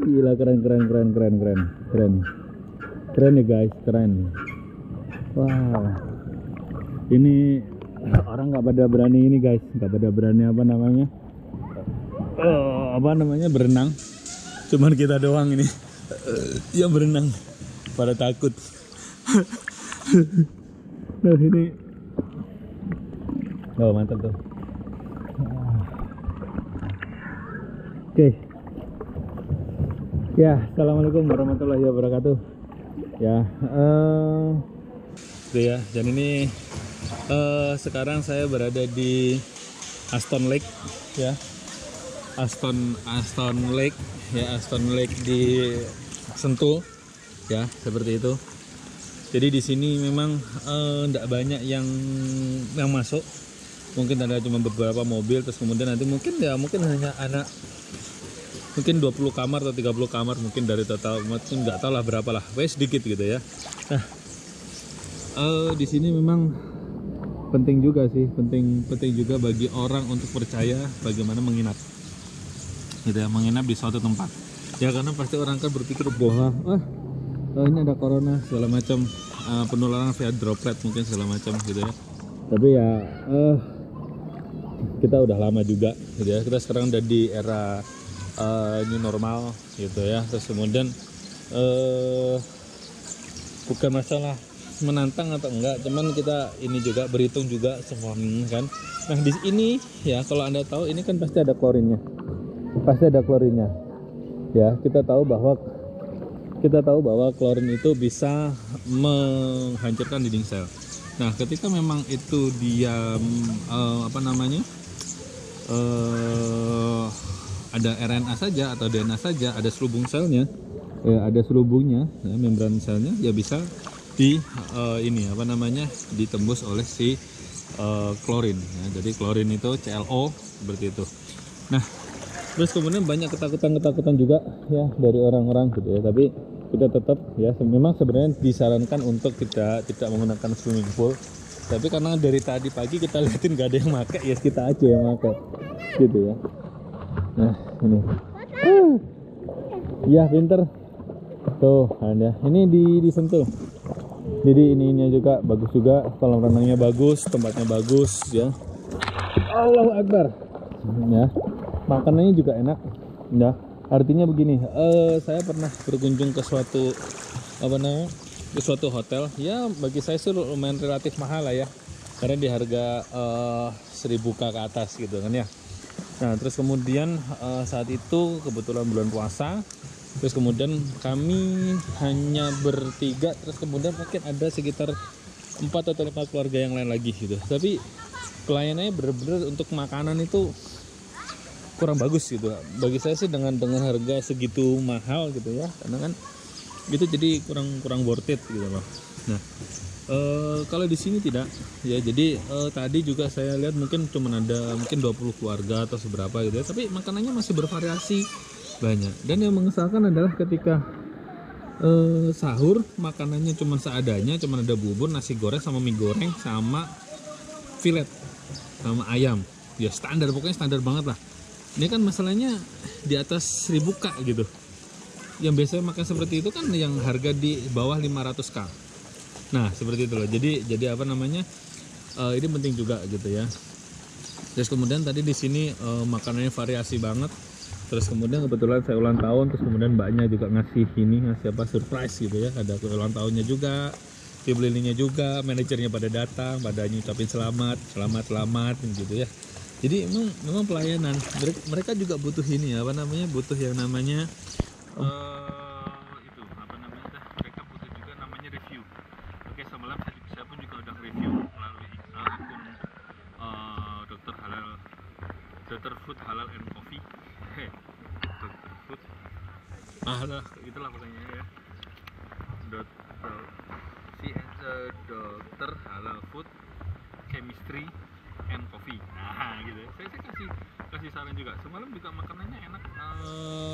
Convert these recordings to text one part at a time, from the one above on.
Gila, keren ya guys, keren. Wow, ini orang nggak pada berani ini guys, nggak pada berani berenang. Cuman kita doang ini yang berenang, pada takut. Nah ini, oh mantap tuh. Oke. Ya, assalamualaikum warahmatullahi wabarakatuh. Ya, ya. Dan ini sekarang saya berada di Aston Lake, ya. Aston Lake, ya, Aston Lake di Sentul, ya, seperti itu. Jadi di sini memang tidak banyak yang masuk. Mungkin ada cuma beberapa mobil, terus kemudian nanti mungkin hanya mungkin 20 kamar atau 30 kamar mungkin dari total, mungkin nggak tahu lah berapa lah, sedikit gitu ya. Nah, di sini memang penting juga sih, penting juga bagi orang untuk percaya bagaimana menginap, gitu ya, menginap di suatu tempat. Ya karena pasti orang kan berpikir bahwa ini ada corona segala macam, penularan via droplet mungkin segala macam gitu ya. Tapi ya kita udah lama juga, gitu ya. Kita sekarang udah di era new normal gitu ya. Terus kemudian bukan masalah menantang atau enggak, cuman kita ini juga berhitung juga semuanya kan. Nah di sini ya, kalau Anda tahu ini kan pasti ada klorinnya, ya. Kita tahu bahwa klorin itu bisa menghancurkan dinding sel. Nah ketika memang itu dia ada RNA saja atau DNA saja, ada selubung selnya, ya, ada selubungnya, ya, membran selnya, ya bisa ditembus oleh si klorin, ya. Jadi klorin itu ClO seperti itu. Nah, terus kemudian banyak ketakutan juga ya dari orang-orang gitu ya. Tapi kita tetap ya, memang sebenarnya disarankan untuk kita tidak menggunakan swimming pool. Tapi karena dari tadi pagi kita liatin gak ada yang pakai, ya kita aja yang pakai, gitu ya. Nah ini, ya pinter tuh Anda. Ini disentuh. Jadi ini juga bagus juga, kolam renangnya bagus, tempatnya bagus ya. Allahu Akbar. Ya, makanannya juga enak. Ya, artinya begini, saya pernah berkunjung ke suatu hotel. Ya bagi saya sih lumayan relatif mahal lah ya, karena di harga 1000 ke atas gitu kan ya. Nah terus kemudian saat itu kebetulan bulan puasa, terus kemudian kami hanya bertiga, terus kemudian mungkin ada sekitar 4 atau 5 keluarga yang lain lagi gitu. Tapi pelayanannya bener-bener untuk makanan itu kurang bagus gitu. Bagi saya sih dengan harga segitu mahal gitu ya, karena kan gitu jadi kurang worth it gitu loh. Nah kalau di sini tidak ya, jadi tadi juga saya lihat mungkin ada 20 keluarga atau seberapa gitu ya, tapi makanannya masih bervariasi banyak. Dan yang mengesalkan adalah ketika sahur makanannya cuma seadanya, cuma ada bubur, nasi goreng sama mie goreng sama filet sama ayam, ya standar, pokoknya standar banget lah. Ini kan masalahnya di atas 1000 k gitu. Yang biasanya makan seperti itu kan yang harga di bawah 500 k. Nah seperti itu loh. Jadi ini penting juga gitu ya. Terus kemudian tadi di sini makanannya variasi banget. Terus kemudian kebetulan saya ulang tahun, terus kemudian mbaknya juga ngasih surprise gitu ya. Ada ulang tahunnya juga, tim lilinnya juga, manajernya pada datang, pada nyucapin selamat gitu ya. Jadi memang pelayanan mereka juga butuh ini ya, butuh yang namanya mereka butuh juga namanya review. Oke, semalam saya pun juga udah review melalui akun Dr. Food Halal and Coffee. Dr. Food. Itulah pokoknya ya. Dr. Halal Food Chemistry and Coffee. Nah, gitu. Saya kasih saran juga. Semalam juga makanannya enak.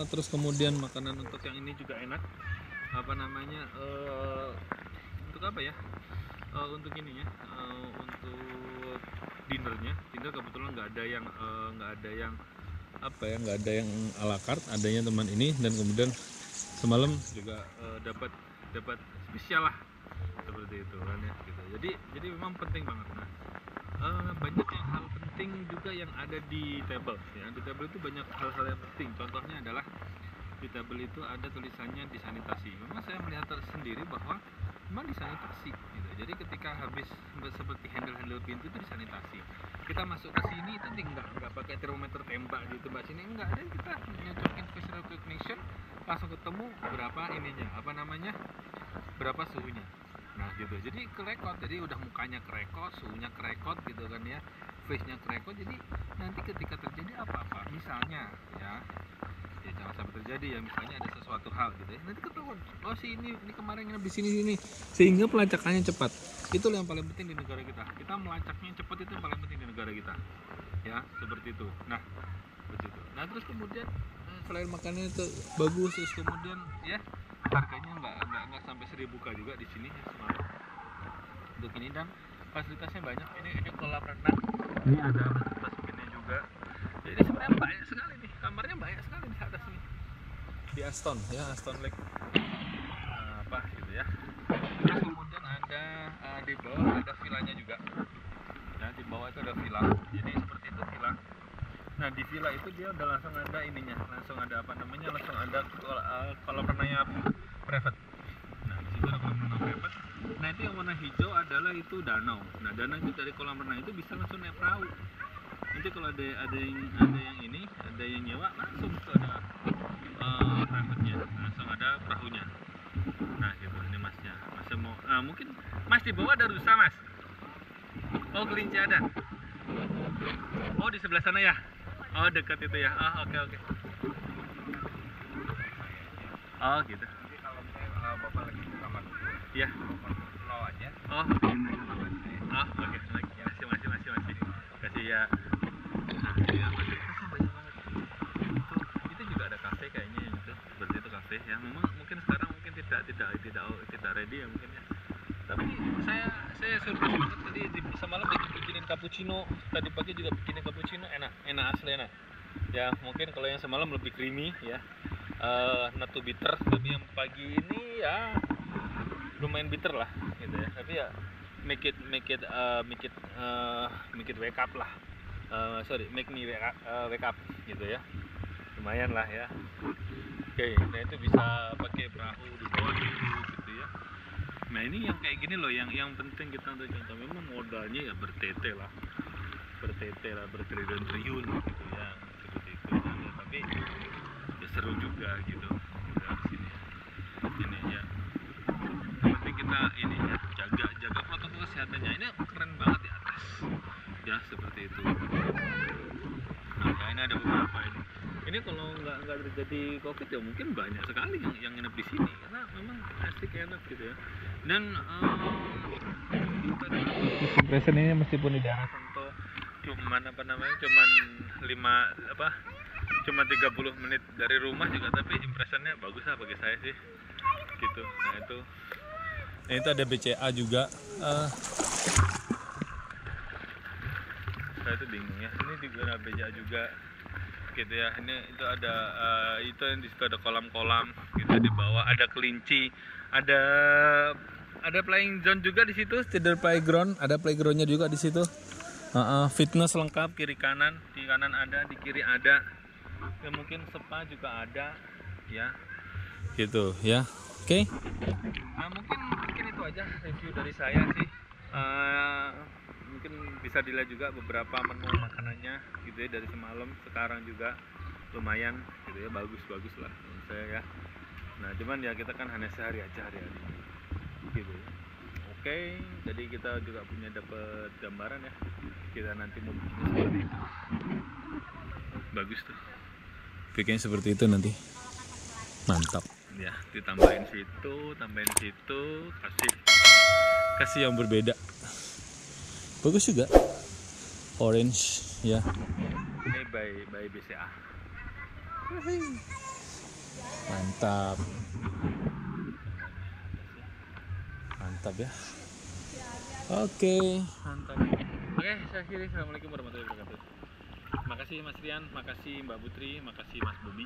Terus kemudian makanan untuk yang ini juga enak. Untuk apa ya? Untuk ininya, untuk dinner kebetulan nggak ada yang apa ya, nggak ada yang ala carte, adanya teman ini. Dan kemudian semalam juga dapat spesial lah seperti itu kan ya gitu. Jadi memang penting banget. Nah, banyak yang hal penting juga yang ada di table ya. Di table itu banyak hal-hal yang penting. Contohnya adalah di table itu ada tulisannya disanitasi. Memang saya melihat sendiri bahwa memang disanitasi gitu. Jadi ketika habis seperti handle pintu itu disanitasi. Kita masuk ke sini itu nggak pakai termometer tembak gitu mbak, sini enggak ada, kita nyocokin facial recognition langsung ketemu berapa ininya, apa namanya, berapa suhunya. Nah gitu, jadi kerekod, jadi udah mukanya kerekod, suhunya kerekod gitu kan ya, face-nya kerekod. Jadi nanti ketika terjadi apa-apa misalnya ya jangan sampai terjadi ya, misalnya ada sesuatu hal gitu ya, nanti ketahuan, oh si ini kemarin nginep di sini, sehingga pelacakannya cepat. Itu yang paling penting di negara kita melacaknya cepat, itu yang paling penting di negara kita ya, seperti itu. Nah seperti itu. Nah terus kemudian selain makannya itu bagus, terus kemudian ya harganya nggak sampai 1.000 juga di sini ya, semalam untuk ini. Dan fasilitasnya banyak, ini kolam renang, ini ada fasilitas minnya juga. Jadi sebenarnya banyak sekali nih, kamarnya banyak sekali di atas ini di Aston ya, Aston Lake apa gitu ya. Terus kemudian ada di bawah ada villanya juga. Nah di bawah itu ada villa, jadi seperti itu villa. Nah di villa itu dia udah langsung ada ininya, langsung ada apa namanya, langsung ada kolam renangnya private. Nah di situ ada kolam renang private. Nah itu yang warna hijau adalah itu danau. Nah danau itu dari kolam renang itu bisa langsung naik perahu. Nanti kalau ada yang nyewa, langsung tuh ada private-nya, langsung ada perahunya. Nah gitu, ini masnya mau mungkin mas di bawah ada rusa mas. Oh kelinci ada. Oh di sebelah sana ya. Oh dekat itu ya. Oke. Oh gitu. Jadi kalau misalnya bapak lagi di kamar dulu, ya slow aja. Oh oke. Masih kasih ya. Nah ya, fasilitasnya banyak banget. Itu juga ada kafe kayaknya gitu, seperti itu kafe ya. Memang mungkin sekarang mungkin tidak ready ya mungkin ya. Tapi saya surprise banget tadi semalam bikinin cappuccino, tadi pagi juga bikinin cappuccino, enak asli enak. Ya mungkin kalau yang semalam lebih creamy ya, not too bitter, tapi yang pagi ini ya lumayan bitter lah gitu ya. Tapi ya make it wake up lah. Make me wake up gitu ya. Lumayan lah ya. Oke, nah itu bisa pakai perahu di bawah gitu ya. Nah ini yang kayak gini loh, yang penting kita untuk contoh. Memang modalnya ya bertele-triliun gitu ya, seperti itu. Nah, tapi ya seru juga gitu di sini. Ini ya, yang penting kita ini ya jaga protokol kesehatannya. Ini keren banget di atas ya, seperti itu. Nah ini ada beberapa ini kalau nggak terjadi covid ya mungkin banyak sekali yang nginep di sini, karena memang asik enak gitu ya. Dan impression ini meskipun di daerah Sentul cuman 30 menit dari rumah juga, tapi impressionnya bagus lah bagi saya sih gitu. Nah itu ada BCA juga. Saya tuh bingung ya, ini juga ada BCA juga gitu ya. Ini itu ada itu yang di situ ada kolam-kolam gitu, di bawah ada kelinci, ada playing zone juga di situ, tidak playground, ada playgroundnya juga di situ. Fitness lengkap, kiri kanan, di kanan ada, di kiri ada. Ya mungkin spa juga ada ya gitu ya. Oke. Nah, mungkin itu aja review dari saya sih. Mungkin bisa dilihat juga beberapa menu makanannya gitu ya, dari semalam sekarang juga lumayan gitu ya, bagus lah menurut saya ya. Nah cuman ya kita kan hanya sehari gitu ya. Oke, jadi kita juga punya dapat gambaran ya, kita nanti mau bikin seperti itu. Bagus tuh bikin seperti itu nanti, mantap ya. Ditambahin situ, kasih yang berbeda, bagus juga, orange ya. Ini by BCA. Mantap ya. Oke, mantap. Oke, saya akhiri. Assalamualaikum warahmatullahi wabarakatuh. Makasih Mas Rian, makasih Mbak Putri, makasih Mas Bobi.